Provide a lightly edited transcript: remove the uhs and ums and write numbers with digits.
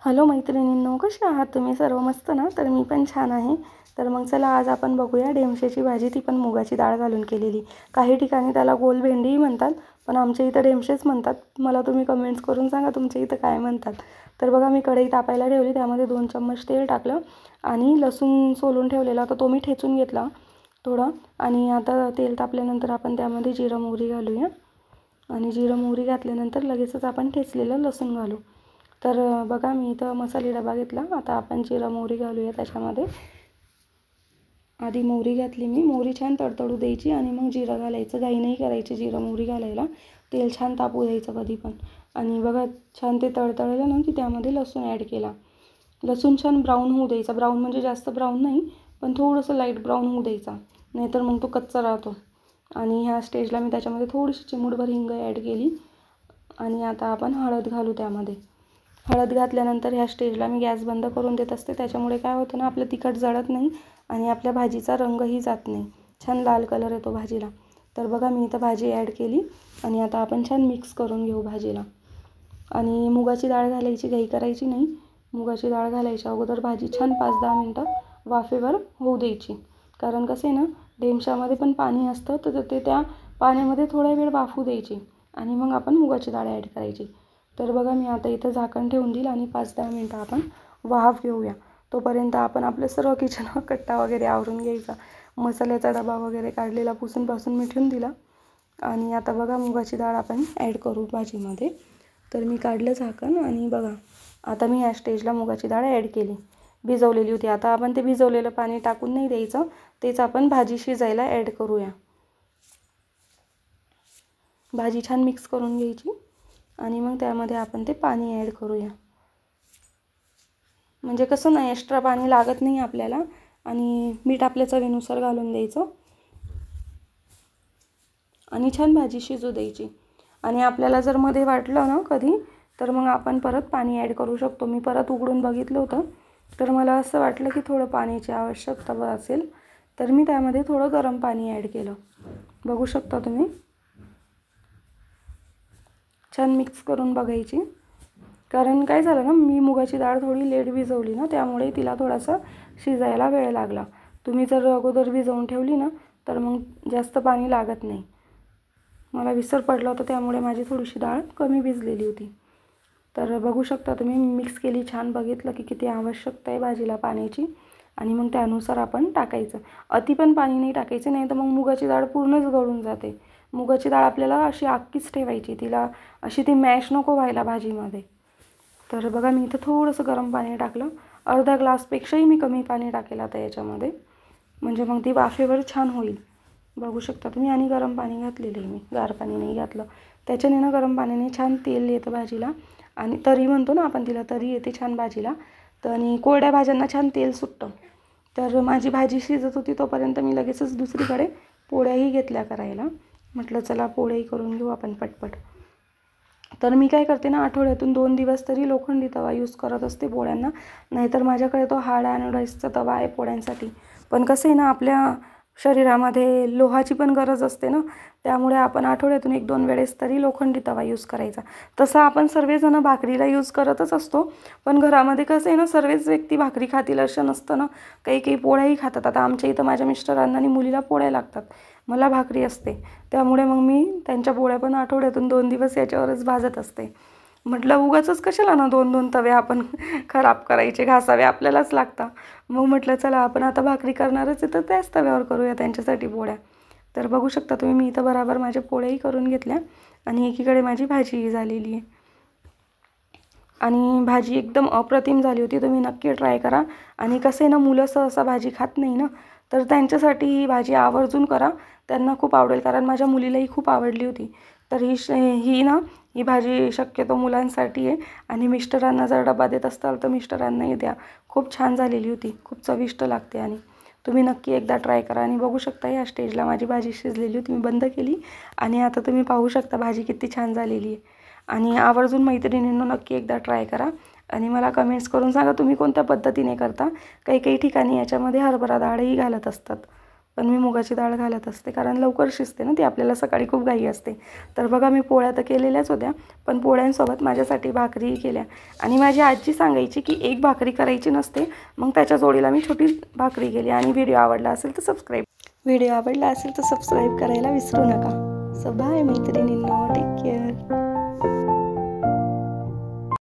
Hello मैत्रिणींनो, कसे आहात तुम्ही सर्व? मस्त ना? तर मी पण छान आहे. तर मग चला आज आपण बघूया डेमशेची भाजी, ती पण मुगाची डाळ घालून केलेली. काही ठिकाणी त्याला गोल भेंडीही म्हणतात, पण आमच्या इथं डेमशेच म्हणतात. मला तुम्ही कमेंट्स करून सांगा तुमच्या इथं काय म्हणतात. तर बघा, मी कढई तापायला ठेवली, त्यामध्ये 2 चम्मच तेल टाकलं आणि लसूण सोलून ठेवलेला तर तो मी ठेचून घेतला थोडा. आणि आता तेल तापल्यानंतर आपण त्यामध्ये जिरं मोहरी घालूया. आणि जिरं मोहरी घातल्यानंतर लगेचच आपण ठेचलेलं लसूण घालू. तर बघा, मी इथं मसाले डबा घेतला. आता आपण जिरं मोहरी घालूया त्याच्यामध्ये. आधी मोहरी घातली मी. मोहरी छान तडतडू द्यायची आणि मग जिरं घालायचं. घाई नाही करायची जिरं मोहरी घालायला. तेल छान तापू द्यायचं कधी पण. आणि बघा, छान ते तडतडलं ना की त्यामध्ये लसूण ॲड केला. लसूण छान ब्राऊन होऊ द्यायचा. ब्राऊन म्हणजे जास्त ब्राऊन नाही, पण थोडंसं लाईट ब्राऊन होऊ द्यायचा, नाहीतर मग तो कच्चा राहतो. आणि ह्या स्टेजला मी त्याच्यामध्ये थोडीशी चिमूटभर हिंग ॲड केली. आणि आता आपण हळद घालू त्यामध्ये. हळद घातल्यानंतर ह्या स्टेजला मी गॅस बंद करून देत असते. त्याच्यामुळे काय होतं ना, आपलं तिखट जळत नाही आणि आपल्या भाजीचा रंगही जात नाही. छान लाल कलर येतो भाजीला. तर बघा, मी इथं भाजी ॲड केली आणि आता आपण छान मिक्स करून घेऊ भाजीला. आणि मुगाची डाळ घालायची घाई करायची नाही. मुगाची डाळ घालायच्या अगोदर भाजी छान 5-10 मिनटं वाफेवर होऊ द्यायची. कारण कसं आहे ना, डेमशामध्ये पण पाणी असतं, तर ते त्या पाण्यामध्ये थोडा वेळ वाफू द्यायची आणि मग आपण मुगाची डाळ ॲड करायची. तर बघा, मी आता इथं झाकण ठेवून देईल आणि 5-10 मिनटं आपण वाफ घेऊया. तोपर्यंत आपण आपलं सर्व किचन कट्टा वगैरे आवरून घ्यायचा. मसाल्याचा डबा वगैरे काढलेला पुसून मी ठेवून दिला. आणि आता बघा, मुगाची डाळ आपण ॲड करू भाजीमध्ये. तर मी काढलं झाकण आणि बघा, आता मी ह्या स्टेजला मुगाची डाळ ॲड केली. भिजवलेली होती. आता आपण ते भिजवलेलं पाणी टाकून नाही द्यायचं, तेच आपण भाजी शिजायला ॲड करूया. भाजी छान मिक्स करून घ्यायची आणि मग त्यामध्ये आपण ते पाणी ॲड करूया. म्हणजे कसं नाही, एक्स्ट्रा पाणी लागत नाही आपल्याला. आणि मीठ आपल्या चवीनुसार घालून द्यायचं आणि छान भाजी शिजू द्यायची. आणि आपल्याला जर मध्ये वाटलं ना कधी, तर मग आपण परत पाणी ॲड करू शकतो. मी परत उघडून बघितलं होतं, तर मला असं वाटलं की थोडं पाण्याची आवश्यकता असेल, तर मी त्यामध्ये थोडं गरम पाणी ॲड केलं. बघू शकता तुम्ही. छान मिक्स करून बघायची. कारण काय झालं ना, मी मुगाची डाळ थोडी लेट भिजवली ना, त्यामुळे तिला थोडासा शिजायला वेळ लागला. तुम्ही जर अगोदर भिजवून ठेवली ना, तर मग जास्त पाणी लागत नाही. मला विसर पडला होता, त्यामुळे माझी थोडीशी डाळ कमी भिजलेली होती. तर बघू शकता तुम्ही, मिक्स केली छान. बघितलं की किती आवश्यकता आहे भाजीला पाण्याची. आणि मग त्यानुसार आपण टाकायचं. अति पण पाणी नाही टाकायचं, नाही तर मग मुगाची डाळ पूर्णच गळून जाते. मुगाची डाळ आपल्याला अशी अख्खीच ठेवायची, तिला अशी ती मॅश नको व्हायला भाजीमध्ये. तर बघा, मी इथं थोडंसं गरम पाणी टाकलं. अर्धा ग्लासपेक्षाही मी कमी पाणी टाकेल आता याच्यामध्ये, म्हणजे मग ती वाफेवर छान होईल. बघू शकता तुम्ही. आणि गरम पाणी घातलेलं आहे मी, गार पाणी नाही घातलं. त्याच्याने ना गरम पाण्याने छान तेल येतं भाजीला आणि तरी म्हणतो ना आपण, तिला तरी येते छान भाजीला. तर आणि कोरड्या भाज्यांना छान तेल सुटतं. तर माझी भाजी शिजत होती तोपर्यंत मी लगेचच दुसरीकडे पोळ्याही घेतल्या करायला. म्हटलं चला पोळ्याही करून घेऊ आपण पटपट. तर मी काय करते ना, आठवड्यातून 2 दिवस तरी लोखंडी तवा यूज करत असते पोळ्यांना. नाहीतर माझ्याकडे तो हार्ड अॅनोडाईजचा तवा आहे पोळ्यांसाठी. पण कसं आहे ना, आपल्या शरीरामध्ये लोहाची पण गरज असते ना, त्यामुळे आपण आठवड्यातून 1-2 वेळेस तरी लोखंडी तवा यूज करायचा. तसं आपण सर्वजण भाकरीला यूज करतच असतो, पण घरामध्ये कसं आहे ना, सर्वच व्यक्ती भाकरी खातील असं नसतं ना. काही पोळ्याही खातात. आता आमच्या इथं माझ्या मिस्टरांना आणि मुलीला पोळ्या लागतात, मला भाकरी असते. त्यामुळे मग मी त्यांच्या पोळ्या पण आठवड्यातून 2 दिवस याच्यावरच भाजत असते. म्हटलं उगाचच कशाला ना 2-2 तवे आपण खराब करायचे, घासावे आपल्यालाच लागतात. मग म्हटलं चला आपण आता भाकरी करणारच आहे, तर त्याच तव्यावर करूया त्यांच्यासाठी पोळ्या. तर बघू शकता तुम्ही, मी इथं बराबर माझ्या पोळ्याही करून घेतल्या आणि एकीकडे माझी भाजीही झालेली आहे. आणि भाजी एकदम अप्रतिम झाली होती. तुम्ही नक्की ट्राय करा. आणि कसं आहे ना, मुलं सहसा भाजी खात नाही ना, तर त्यांच्यासाठी ही भाजी आवर्जून करा. त्यांना खूप आवडेल, कारण माझ्या मुलीलाही खूप आवडली होती. तर ही भाजी शक्यतो मुलांसाठी आहे. आणि मिस्टरांना जर डबा देत असाल तर मिस्टरांनाही द्या. खूप छान झालेली होती, खूप चविष्ट लागते. आणि तुम्ही नक्की एकदा ट्राय करा. आणि बघू शकता या स्टेजला माझी भाजी शिजलेली होती. मी बंद केली आणि आता तुम्ही पाहू शकता भाजी किती छान झालेली आहे. आणि आवर्जून मैत्रिणींनो नक्की एकदा ट्राय करा आणि मला कमेंट्स करून सांगा तुम्ही कोणत्या पद्धतीने करता. काही ठिकाणी याच्यामध्ये हरभरा डाळही घालत असतात. पण मी मुगाची डाळ घालत असते कारण लवकर शिजते ना ती, आपल्याला सकाळी खूप घाई असते. तर बघा मी पोळ्या तर केलेल्याच होत्या, पण पोळ्यांसोबत माझ्यासाठी भाकरी केल्या. आणि माझी आजी सांगायची की एक भाकरी करायची नसते, मग त्याच्या जोडीला मी छोटी भाकरी केली. आणि व्हिडिओ आवडला असेल तर सबस्क्राईब करायला विसरू नका. सो बाय मैत्रिणींनो, टेक केअर.